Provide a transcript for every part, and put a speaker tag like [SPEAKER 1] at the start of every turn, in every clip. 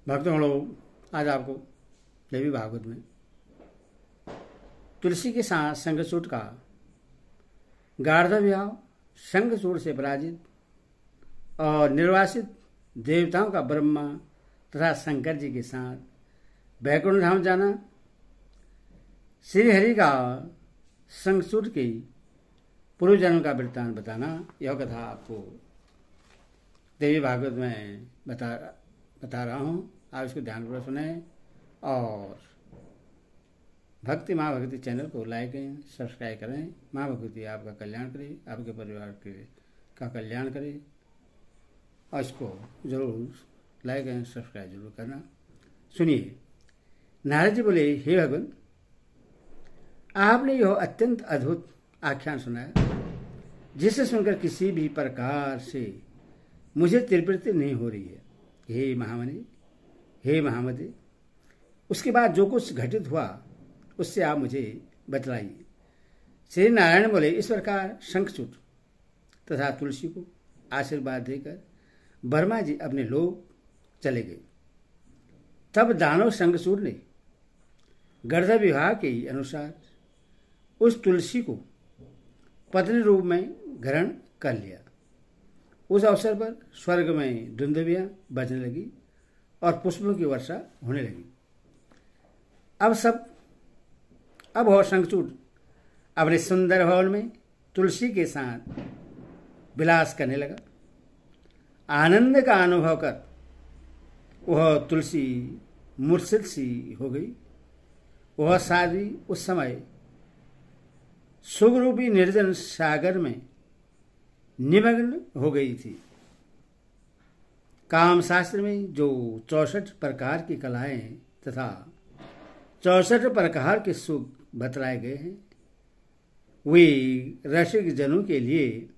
[SPEAKER 1] भक्तों लोग, आज आपको देवी भागवत में तुलसी के साथ शंखचूड़ का गार्ध विवाह, शंखचूड़ से पराजित और निर्वासित देवताओं का ब्रह्मा तथा शंकर जी के साथ वैकुंठ धाम जाना, श्री हरि का शंखचूड़ के पूर्व जन्म का वृत्तांत बताना, यह कथा आपको देवी भागवत में बता रहा हूँ। आप इसको ध्यानपूर्वक सुने और भक्ति माँ भक्ति चैनल को लाइक करें, सब्सक्राइब करें। माँ भक्ति आपका कल्याण करे, आपके परिवार का कल्याण करे और इसको जरूर लाइक एंड सब्सक्राइब जरूर करना। सुनिए, नारद जी बोले, हे भगवान, आपने यह अत्यंत अद्भुत आख्यान सुनाया जिसे सुनकर किसी भी प्रकार से मुझे तृप्ति नहीं हो रही है। हे महामनि, हे महामते, उसके बाद जो कुछ घटित हुआ उससे आप मुझे बतलाइए। श्री नारायण बोले, इस प्रकार शंखचूड़ तथा तुलसी को आशीर्वाद देकर वर्मा जी अपने लोक चले गए। तब दानव शंखचूड़ ने गर्ध विवाह के अनुसार उस तुलसी को पत्नी रूप में ग्रहण कर लिया। उस अवसर पर स्वर्ग में दुंदुभियां बजने लगी और पुष्पों की वर्षा होने लगी। अब वह शंखचूड़ अपने सुंदर भवन में तुलसी के साथ विलास करने लगा। आनंद का अनुभव कर वह तुलसी मूर्छित सी हो गई। वह साध्वी उस समय सुखरूपी निर्जन सागर में निमग्न हो गई थी। काम शास्त्र में जो 64 प्रकार की कलाएं तथा 64 प्रकार के सुख बतलाए गए हैं, वे रसिक जनों के लिए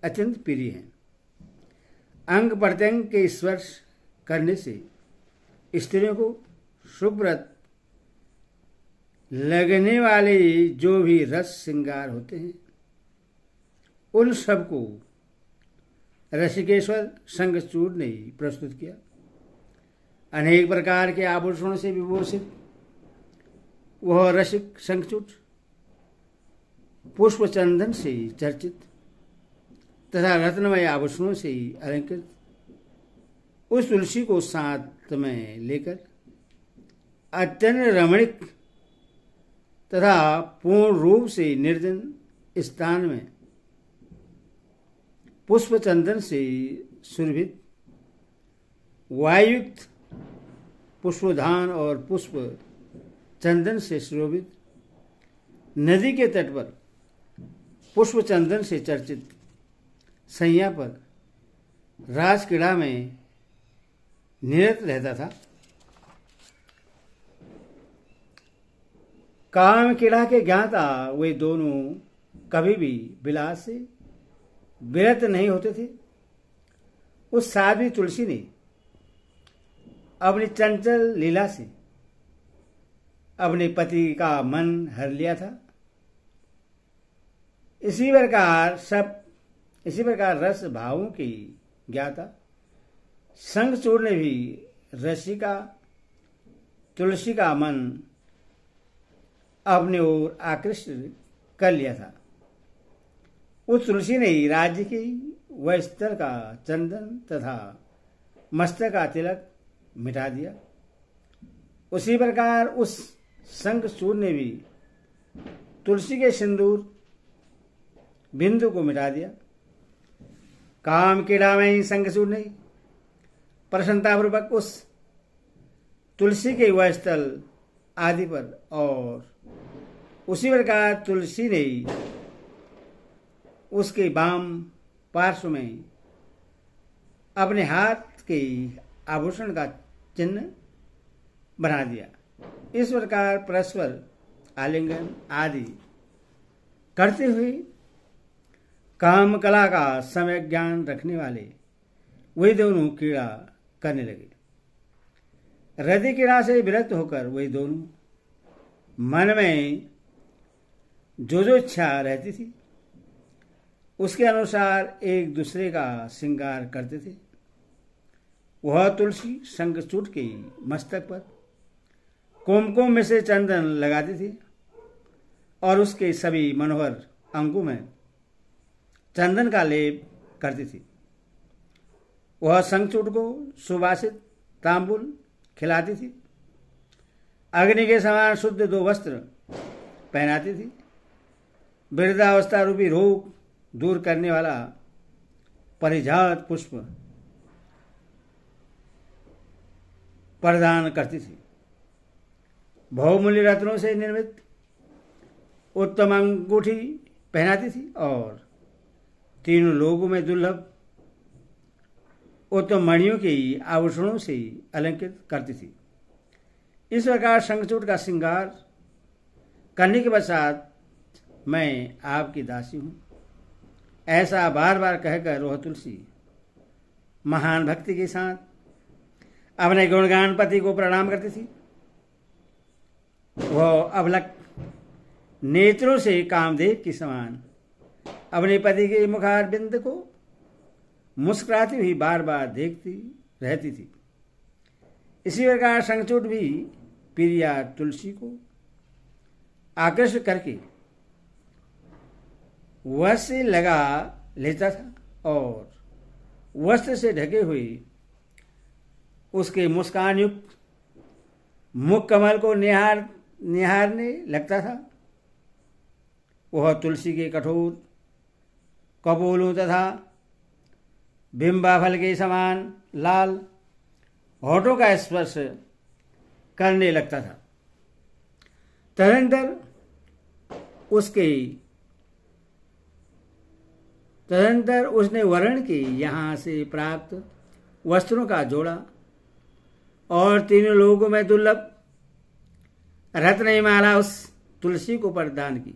[SPEAKER 1] अत्यंत प्रिय हैं। अंग प्रत्यंग के स्पर्श करने से स्त्रियों को सुव्रत लगने वाले जो भी रस श्रृंगार होते हैं, उन सबको रसिकेश्वर शंखचूड़ ने प्रस्तुत किया। अनेक प्रकार के आभूषणों से विभूषित वह रसिक शंखचूड़ पुष्प चंदन से चर्चित तथा रत्नमय आभूषणों से अलंकृत उस तुलसी को साथ में लेकर अत्यंत रमणीक तथा पूर्ण रूप से निर्जन स्थान में पुष्प चंदन से सुरभित वायुक्त पुष्पोद्यान और पुष्प चंदन से सुशोभित नदी के तट पर पुष्प चंदन से चर्चित सैया पर राजक्रीड़ा में निरत रहता था। काम क्रीड़ा के ज्ञाता वे दोनों कभी भी विलास से विरत नहीं होते थे। उस साध्वी तुलसी ने अपनी चंचल लीला से अपने पति का मन हर लिया था। इसी प्रकार रस भावों की ज्ञाता शंखचूड़ ने भी रसिका तुलसी का मन अपने ओर आकृष्ट कर लिया था। उस तुलसी ने राज्य की वस्त्र का चंदन तथा मस्तक का तिलक मिटा दिया। उसी प्रकार उस शंखचूड़ ने भी तुलसी के सिंदूर बिंदु को मिटा दिया। काम क्रीड़ा में ही शंखचूड़ ने प्रसन्नतापूर्वक उस तुलसी के वस्त्र आदि पर और उसी प्रकार तुलसी ने उसके वाम पार्श्व में अपने हाथ के आभूषण का चिन्ह बना दिया। इस प्रकार परस्पर आलिंगन आदि करते हुए काम कला का समय ज्ञान रखने वाले वे दोनों क्रीड़ा करने लगे। रति क्रीड़ा से विरक्त होकर वे दोनों मन में जो इच्छा रहती थी उसके अनुसार एक दूसरे का श्रृंगार करते थे। वह तुलसी शंखचूड़ के मस्तक पर कुमकुम में से चंदन लगाती थी और उसके सभी मनोहर अंगों में चंदन का लेप करती थी। वह शंखचूड़ को सुवासित तांबुल खिलाती थी, अग्नि के समान शुद्ध 2 वस्त्र पहनाती थी, वृद्धावस्था रूपी रोग दूर करने वाला परिजात पुष्प प्रदान करती थी, बहुमूल्य रत्नों से निर्मित उत्तम अंगूठी पहनाती थी और तीनों लोगों में दुर्लभ उत्तम मणियों के आभूषणों से अलंकृत करती थी। इस प्रकार शंखचूड़ का श्रृंगार करने के पश्चात मैं आपकी दासी हूं, ऐसा बार बार कहकर वह तुलसी महान भक्ति के साथ अपने गुणगान पति को प्रणाम करती थी। वह अभलक नेत्रों से कामदेव के समान अपने पति के मुखारबिंद को मुस्कुराती हुई बार बार देखती रहती थी। इसी प्रकार शंखचूड़ भी प्रिया तुलसी को आकर्षित करके वश से लगा लेता था और वस्त्र से ढके हुए उसके मुस्कान युक्त मुख कमल को निहारने लगता था। वह तुलसी के कठोर कपोलों तथा बिंबाफल के समान लाल होठों का स्पर्श करने लगता था। तदंतर उसने वर्ण के यहाँ से प्राप्त वस्त्रों का जोड़ा और तीनों लोगों में दुर्लभ रत्नमाला उस तुलसी को प्रदान की।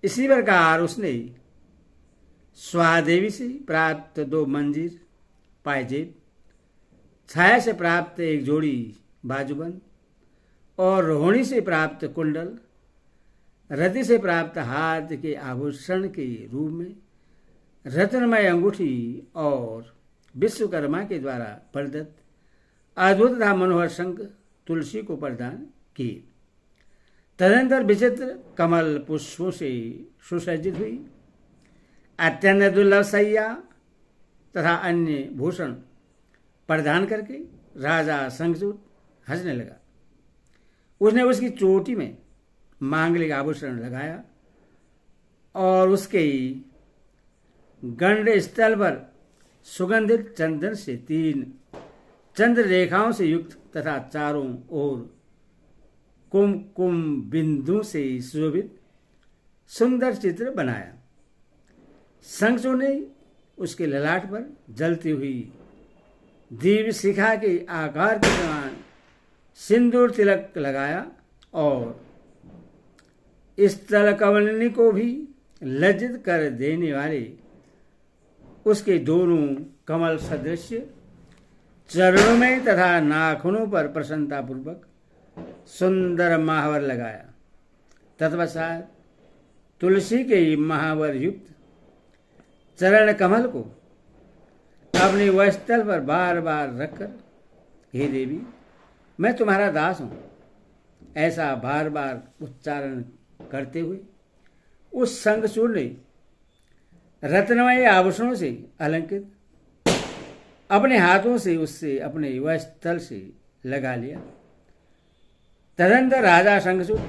[SPEAKER 1] इसी प्रकार उसने स्वादेवी से प्राप्त 2 मंजीर पायजेब, छाया से प्राप्त 1 जोड़ी बाजूबंद और रोहिणी से प्राप्त कुंडल, रति से प्राप्त हाथ के आभूषण के रूप में रत्नमय अंगूठी और विश्वकर्मा के द्वारा प्रदत्त अद्भुत तथा मनोहर शंख तुलसी को प्रदान किए। तदंतर विचित्र कमल पुष्पों से सुसज्जित हुई अत्यंत दुर्लभ सैया तथा अन्य भूषण प्रदान करके राजा शंखचूड़ हंसने लगा। उसने उसकी चोटी में मांगलिक आभूषण लगाया और उसके गंड स्थल पर सुगंधित चंदन से 3 चंद्र रेखाओं से युक्त तथा चारों ओर कुमकुम बिंदु से सुशोभित सुंदर चित्र बनाया। शंखचूड़ ने उसके ललाट पर जलती हुई दिव्य शिखा के आकार के समान सिंदूर तिलक लगाया और इस तलकमलिनी को भी लज्जित कर देने वाले उसके दोनों कमल सदृश चरणों में तथा नाखूनों पर प्रसन्नतापूर्वक सुंदर महावर लगाया। तत्पश्चात तुलसी के महावर युक्त चरण कमल को अपने वक्षस्थल पर बार बार रखकर, हे देवी मैं तुम्हारा दास हूं, ऐसा बार बार उच्चारण करते हुए उस शंखचूड़ ने रत्नमय आभूषणों से अलंकृत अपने हाथों से उससे अपने वक्षस्थल से लगा लिया। तदंतर राजा शंखचूड़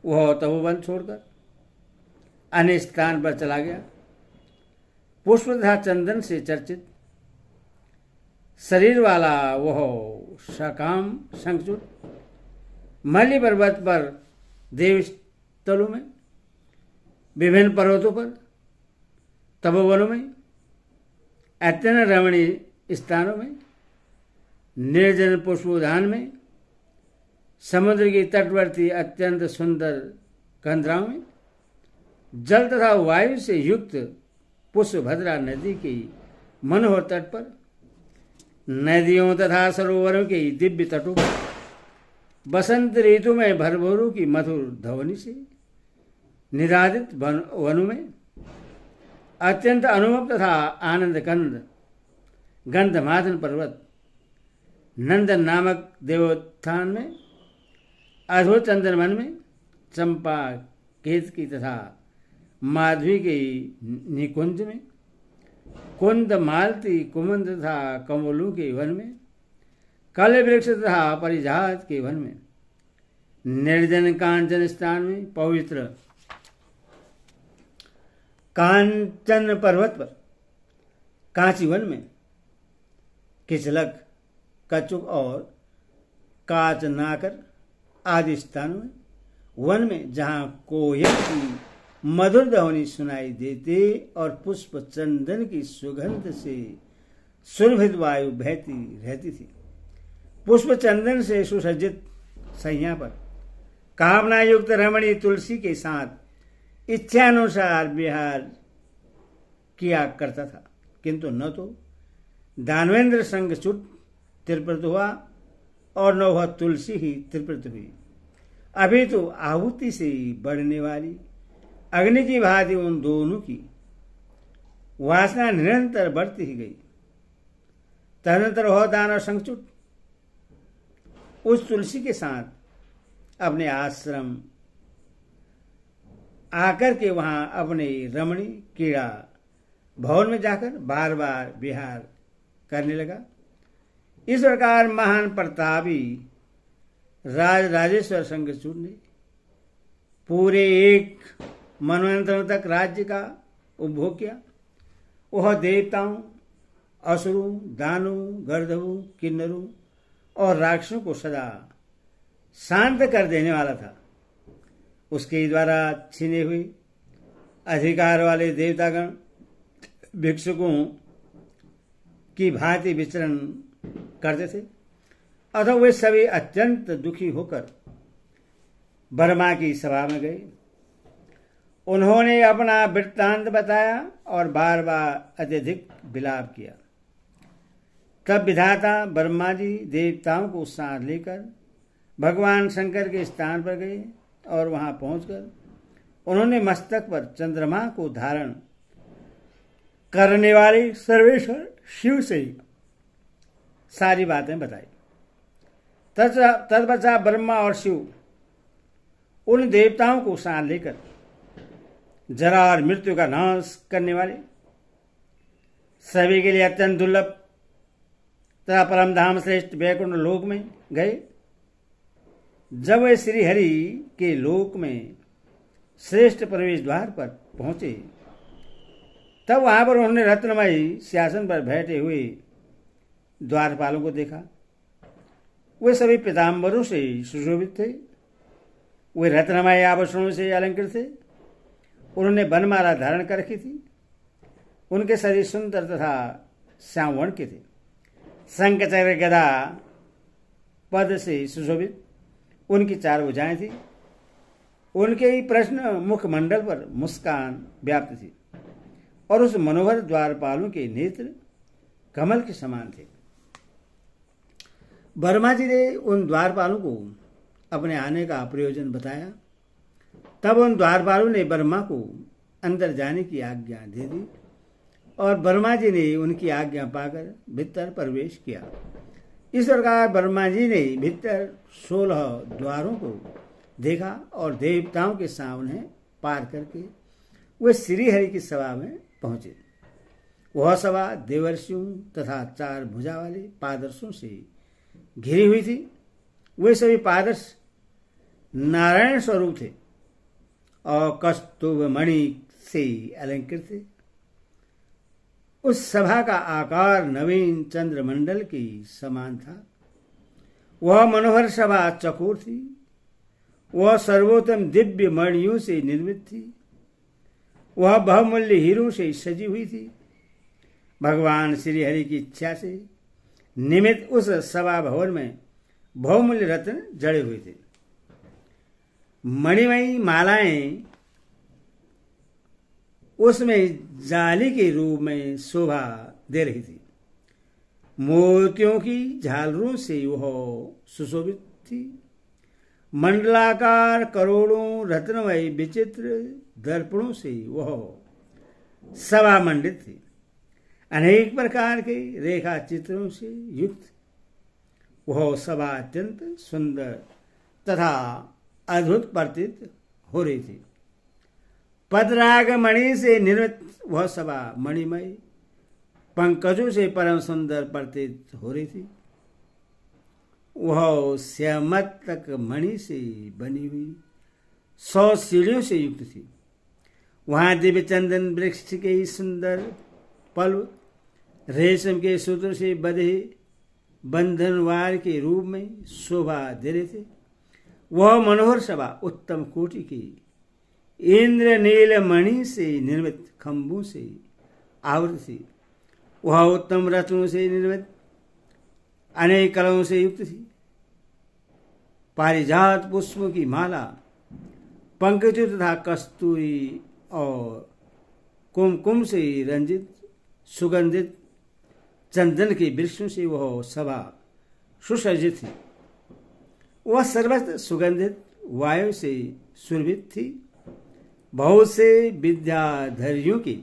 [SPEAKER 1] वह तपोवन छोड़कर अन्य स्थान पर चला गया। पुष्प तथा चंदन से चर्चित शरीर वाला वह सकाम शंखचूड़ मल्ली पर्वत पर देवस्थलों में, विभिन्न पर्वतों पर, तपोवनों में, अत्यंत रमणीय स्थानों में, निर्जन पुष्पोद्यान में, समुद्र की तटवर्ती अत्यंत सुंदर कंदराओं में, जल तथा वायु से युक्त पुष्पभद्रा नदी के मनोहर तट पर, नदियों तथा सरोवरों के दिव्य तटों पर, बसंत ऋतु में भरभोरों की मधुर ध्वनि से निरादित वनों में, अत्यंत अनुभव तथा आनंद कंद गंधमादन पर्वत नंदन नामक देवोत्थान में, अधो चंद्रमन में, चंपा केतकी तथा माधवी के निकुंज में, कुंद मालती कुमुद तथा कमलों के वन में, कल वृक्ष तथा परिजात के वन में, निर्जन कांचन स्थान में, पवित्र कांचन पर्वत पर, कांची वन में, किचलक, कचुक और काचनाकर आदि स्थानों में, वन में जहां कोयल की मधुर ध्वनि सुनाई देते और पुष्प चंदन की सुगंध से सुरभित वायु बहती रहती थी। पुष्प चंदन से सुसज्जित सैया पर कामना युक्त रमणी तुलसी के साथ इच्छानुसार विहार किया करता था, किंतु न तो दानवेंद्र संगचूट तृप्त हुआ और न वह तुलसी ही तृप्त हुई। अभी तो आहुति से बढ़ने वाली अग्नि की भांति उन दोनों की वासना निरंतर बढ़ती ही गई। तदनंतर वह दानव संगचूट उस तुलसी के साथ अपने आश्रम आकर के वहां अपने रमणी कीड़ा भवन में जाकर बार बार विहार करने लगा। इस प्रकार महान प्रतापी राजेश्वर संगचूट ने पूरे एक मनवंतर तक राज्य का उपभोग किया। वह देवताओं, असुरों, दानवों, गंधर्वों, किन्नरों और राक्षसों को सदा शांत कर देने वाला था। उसके द्वारा छीने हुए अधिकार वाले देवतागण भिक्षुकों की भांति विचरण करते थे, अतः वे सभी अत्यंत दुखी होकर बर्मा की सभा में गए। उन्होंने अपना वृत्तांत बताया और बार बार अत्यधिक विलाप किया। तब विधाता ब्रह्मा जी देवताओं को साथ लेकर भगवान शंकर के स्थान पर गए और वहां पहुंचकर उन्होंने मस्तक पर चंद्रमा को धारण करने वाले सर्वेश्वर शिव से सारी बातें बताई। तत्पश्चात ब्रह्मा और शिव उन देवताओं को साथ लेकर जरा और मृत्यु का नाश करने वाले सभी के लिए अत्यंत दुर्लभ तथा परम धाम श्रेष्ठ वैकुंठ लोक में गए। जब वे श्री हरि के लोक में श्रेष्ठ प्रवेश द्वार पर पहुंचे, तब वहां पर उन्होंने रत्नमयी सिंहासन पर बैठे हुए द्वारपालों को देखा। वे सभी पीताम्बरों से सुशोभित थे। वे रत्नमय आभूषणों से अलंकृत थे। उन्होंने वनमाला धारण कर रखी थी। उनके शरीर सुंदर तथा श्याम वर्ण के थे। शंख चक्र गदा पद से सुशोभित उनकी 4 भुजाएं थी। उनके ही प्रश्न मुखमंडल पर मुस्कान व्याप्त थी और उस मनोहर द्वारपालों के नेत्र कमल के समान थे। वर्मा जी ने उन द्वारपालों को अपने आने का प्रयोजन बताया। तब उन द्वारपालों ने वर्मा को अंदर जाने की आज्ञा दे दी और वर्मा जी ने उनकी आज्ञा पाकर भीतर प्रवेश किया। इस प्रकार वर्मा जी ने भीतर 16 द्वारों को देखा और देवताओं के सामने पार करके वे श्री हरि की सभा में पहुंचे। वह सभा देवर्षियों तथा 4 भुजा वाले पादर्शों से घिरी हुई थी। वे सभी पादर्श नारायण स्वरूप थे और कस्तूभ मणि से अलंकृत थे। उस सभा का आकार नवीन चंद्रमंडल के समान था। वह मनोहर सभा चकोर थी। वह सर्वोत्तम दिव्य मणियों से निर्मित थी। वह बहुमूल्य हीरों से सजी हुई थी। भगवान श्री हरि की इच्छा से निमित्त उस सभा भवन में बहुमूल्य रत्न जड़े हुए थे। मणिमयी मालाएं उसमें जाली के रूप में शोभा दे रही थी। मोतियों की झालरों से वह सुशोभित थी। मंडलाकार करोड़ों रत्नमयी विचित्र दर्पणों से वह सभा मंडित थी। अनेक प्रकार के रेखा चित्रों से युक्त वह सभा अत्यंत सुंदर तथा अद्भुत प्रतीत हो रही थी। पद्राग मणि से निर्मित वह सभा मणिमय पंकजों से परम सुंदर प्रतीत हो रही थी। वह श्यामतक मणि से बनी हुई 100 सीढ़ियों से युक्त थी। वहां दिव्य चंदन वृक्ष के सुंदर पल्व रेशम के सूत्र से बंधे बंधनवार के रूप में शोभा दे रहे थे। वह मनोहर सभा उत्तम कोटि की इंद्र नील मणि से निर्मित खंभों से आवृत थी। वह उत्तम रत्नों से निर्मित अनेक कलाओं से युक्त थी। पारिजात पुष्पों की माला पंकजों तथा कस्तूरी और कुमकुम से रंजित सुगंधित चंदन के वृक्षों से वह सभा सुसज्जित थी। वह सर्वत्र सुगंधित वायु से सुरभित थी। बहुत से विद्याधरियों की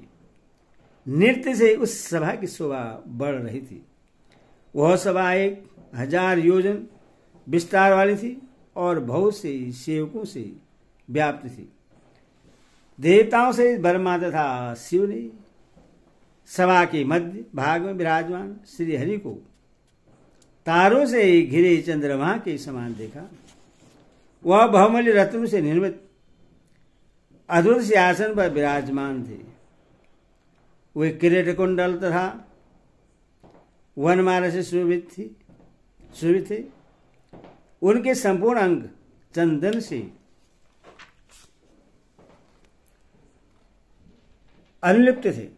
[SPEAKER 1] नृत्य से उस सभा की शोभा बढ़ रही थी। वह सभा 1000 योजन विस्तार वाली थी और बहुत से सेवकों से व्याप्त थी। देवताओं से ब्रह्मा तथा शिव ने सभा के मध्य भाग में विराजमान श्री हरि को तारों से घिरे चंद्रमा के समान देखा। वह बहुमूल्य रत्नों से निर्मित अद्भुत सिंहासन पर विराजमान थे। वे किरीट कुंडल तथा वनमाला से शोभित थे। उनके संपूर्ण अंग चंदन से अनुलिप्त थे।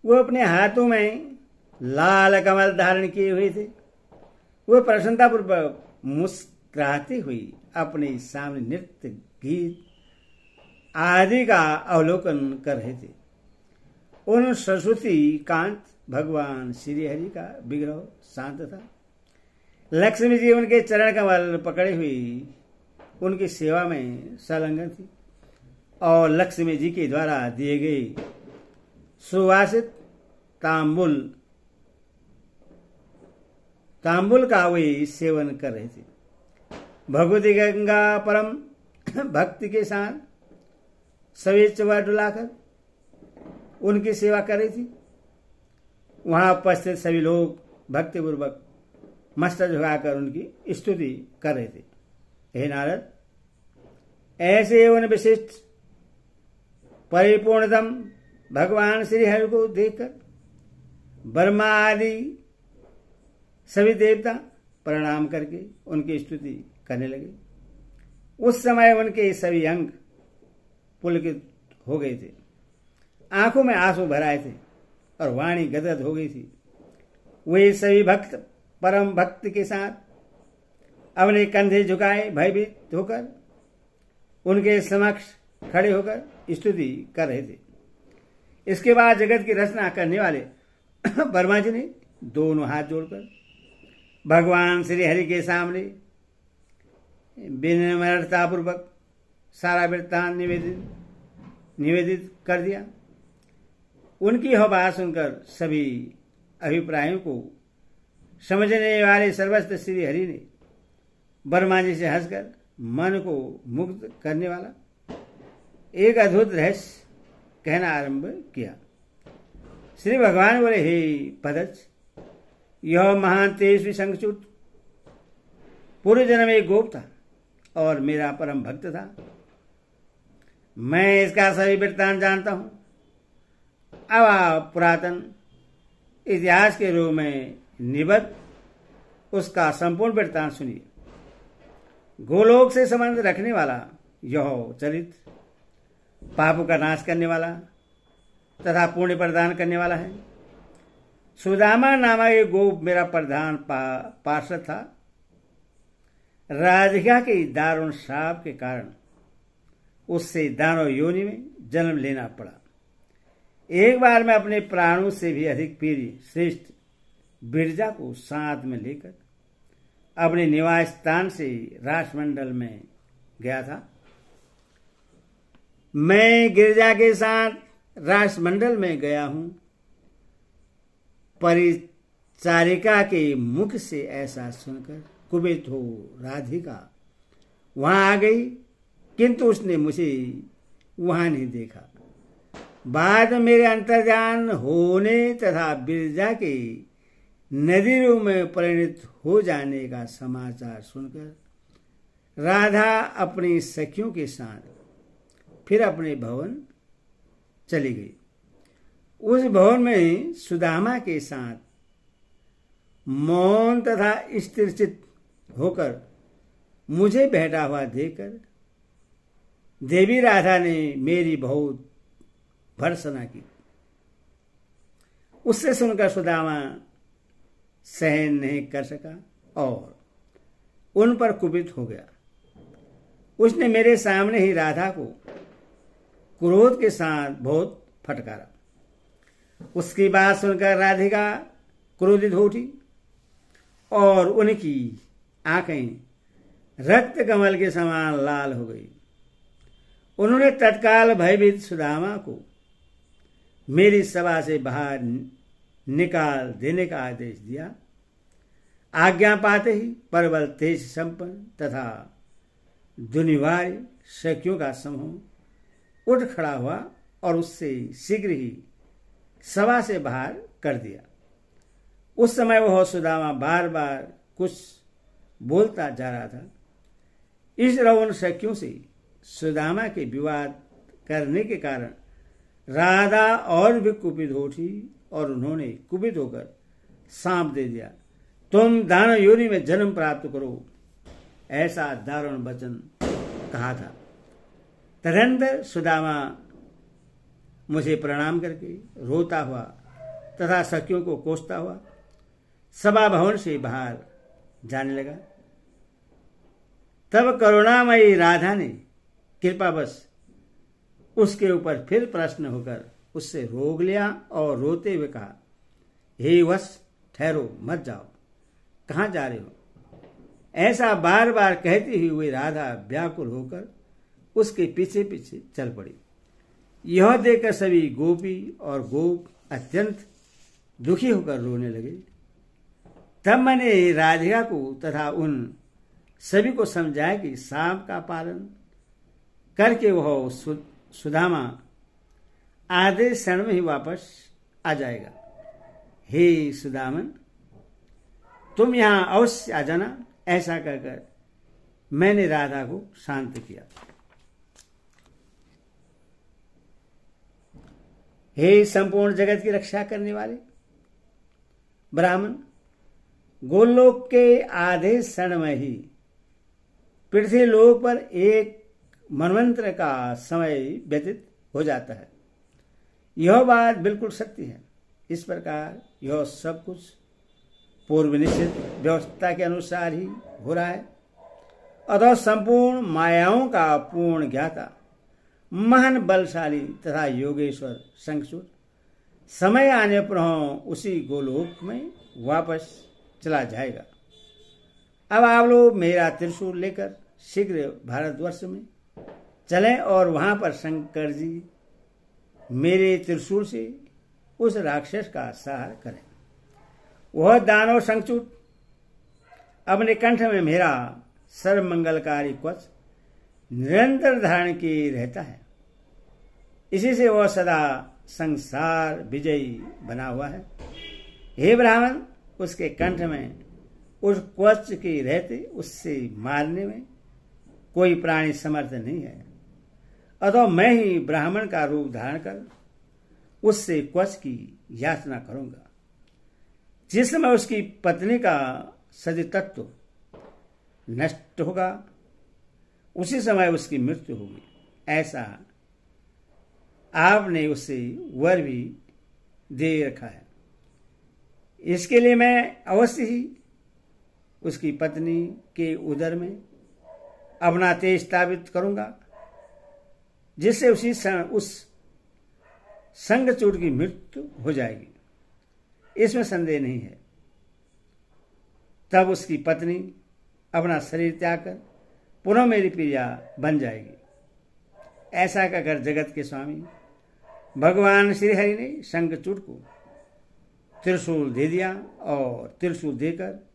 [SPEAKER 1] वो अपने हाथों में लाल कमल धारण किए हुए थे। वो प्रसन्नतापूर्वक मुस्कुराती हुई अपने सामने नृत्य गीत आदि का अवलोकन कर रहे थे। उन सरस्वती कांत भगवान श्री हरि का विग्रह शांत था। लक्ष्मी जी उनके चरण कमल पकड़े हुई उनकी सेवा में संलग्न थी और लक्ष्मी जी के द्वारा दिए गए सुवासित तांबुल का वे सेवन कर रहे थे। भगवती गंगा परम भक्ति के साथ सभी चवा डुलाकर उनकी सेवा कर रही थी। वहां उपस्थित सभी लोग भक्तिपूर्वक मस्तक झुकाकर उनकी स्तुति कर रहे थे। हे नारद, ऐसे उन विशिष्ट परिपूर्णतम भगवान श्री हरि को देखकर ब्रह्मा आदि सभी देवता प्रणाम करके उनकी स्तुति करने लगे। उस समय उनके सभी अंग पुलकित हो गए थे। आंखों में आंसू भर आए थे और वाणी गदगद हो गई थी। वे सभी भक्त परम भक्ति के साथ अपने कंधे झुकाए भयभीत होकर उनके समक्ष खड़े होकर स्तुति कर रहे थे। इसके बाद जगत की रचना करने वाले ब्रह्मा जी ने दोनों हाथ जोड़कर भगवान श्री हरि के सामने विनम्रतापूर्वक सारा वृत्तांत निवेदित कर दिया। उनकी यह बात सुनकर सभी अभिप्रायों को समझने वाले सर्वस्व श्री हरि ने ब्रह्मा जी से हंसकर मन को मुग्ध करने वाला एक अद्भुत रहस्य कहना आरंभ किया। श्री भगवान बोले, हे पदच, यह महान तेजस्वी शंखचूड पूर्व जन्म में एक गोप था और मेरा परम भक्त था। मैं इसका सभी वृत्तांत जानता हूं। अब आप पुरातन इतिहास के रूप में निबद्ध उसका संपूर्ण वृत्तांत सुनिए। गोलोक से संबंध रखने वाला यह चरित्र पापों का नाश करने वाला तथा पुण्य प्रदान करने वाला है। सुदामा नामक एक गोप मेरा प्रधान पार्षद था। राधिका के दारुण श्राप के कारण उससे दानव योनि में जन्म लेना पड़ा। एक बार मैं अपने प्राणों से भी अधिक प्रिय श्रेष्ठ बिरजा को साथ में लेकर अपने निवास स्थान से राजमंडल में गया था। मैं गिरजा के साथ राजमंडल में गया हूं। परिचारिका के मुख से ऐसा सुनकर कुपित हो राधिका वहां आ गई, किंतु उसने मुझे वहां नहीं देखा। बाद मेरे अंतर्ध्यान होने तथा बिरजा के नदी रूप में परिणत हो जाने का समाचार सुनकर राधा अपनी सखियों के साथ फिर अपने भवन चली गई। उस भवन में सुदामा के साथ मौन तथा स्थिरचित होकर मुझे बैठा हुआ देखकर देवी राधा ने मेरी बहुत भर्त्सना की। उससे सुनकर सुदामा सहन नहीं कर सका और उन पर कुपित हो गया। उसने मेरे सामने ही राधा को क्रोध के साथ बहुत फटकारा। उसकी बात सुनकर राधिका क्रोधित हो उठी और उनकी आंखें रक्त कमल के समान लाल हो गई। उन्होंने तत्काल भयभीत सुदामा को मेरी सभा से बाहर निकाल देने का आदेश दिया। आज्ञा पाते ही प्रबल तेज संपन्न तथा दुनिवार्य सखियों का समूह उठ खड़ा हुआ और उससे शीघ्र ही सभा से बाहर कर दिया। उस समय वह सुदामा बार बार कुछ बोलता जा रहा था। इस रवन सखियों से सुदामा के विवाद करने के कारण राधा और भी कुपित हो उठी और उन्होंने कुपित होकर सांप दे दिया। तुम दानव योनि में जन्म प्राप्त करो, ऐसा दारुण वचन कहा था। तदनंतर सुदामा मुझे प्रणाम करके रोता हुआ तथा सखियों को कोसता हुआ सभा भवन से बाहर जाने लगा। तब करुणामयी राधा ने कृपावश उसके ऊपर फिर प्रश्न होकर उससे रोक लिया और रोते हुए कहा, हे वश ठहरो, मत जाओ, कहां जा रहे हो? ऐसा बार बार कहती हुई राधा व्याकुल होकर उसके पीछे पीछे चल पड़ी। यह देखकर सभी गोपी और गोप अत्यंत दुखी होकर रोने लगे। तब मैंने राधिका को तथा उन सभी को समझाया कि सांप का पालन करके वह सुदामा आधे क्षण में ही वापस आ जाएगा। हे सुदामन, तुम यहां अवश्य आ जाना। ऐसा कहकर मैंने राधा को शांत किया। हे संपूर्ण जगत की रक्षा करने वाले ब्राह्मण, गोलोक के आधे क्षण में ही पृथ्वी लोक पर एक मनवंतर का समय व्यतीत हो जाता है। यह बात बिल्कुल सत्य है। इस प्रकार यह सब कुछ पूर्व निश्चित व्यवस्था के अनुसार ही हो रहा है। अतः संपूर्ण मायाओं का पूर्ण ज्ञाता महान बलशाली तथा योगेश्वर शंखचूड़ समय आने पर उसी गोलोक में वापस चला जाएगा। अब आप लोग मेरा त्रिशूल लेकर शीघ्र भारतवर्ष में चलें और वहां पर शंकर जी मेरे त्रिशूल से उस राक्षस का संहार करें। वह दानव शंखचूड़ अपने कंठ में मेरा सर्वमंगलकारी कवच निरंतर धारण किए रहता है। इसी से वह सदा संसार विजयी बना हुआ है। हे ब्राह्मण, उसके कंठ में उस कवच के रहते उससे मारने में कोई प्राणी समर्थ नहीं है। अतः मैं ही ब्राह्मण का रूप धारण कर उससे कवच की याचना करूंगा। जिस समय उसकी पत्नी का सदी तत्व नष्ट होगा उसी समय उसकी मृत्यु होगी। ऐसा आपने उससे वर भी दे रखा है। इसके लिए मैं अवश्य ही उसकी पत्नी के उदर में अपना तेज स्थापित करूंगा, जिससे उस शंखचूड़ की मृत्यु हो जाएगी। इसमें संदेह नहीं है। तब उसकी पत्नी अपना शरीर त्याग कर पुनः मेरी प्रिया बन जाएगी। ऐसा कहकर जगत के स्वामी भगवान श्री हरि ने शंखचूड़ को त्रिशूल दे दिया और त्रिशूल देकर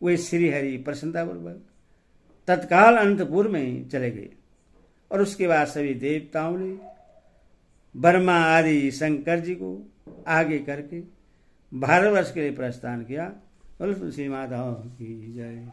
[SPEAKER 1] वे श्रीहरि प्रसन्नतापूर्वक तत्काल अनंतपुर में चले गए। और उसके बाद सभी देवताओं ने ब्रह्मा आदि शंकर जी को आगे करके भारतवर्ष के लिए प्रस्थान किया। तुलसी माता की जय।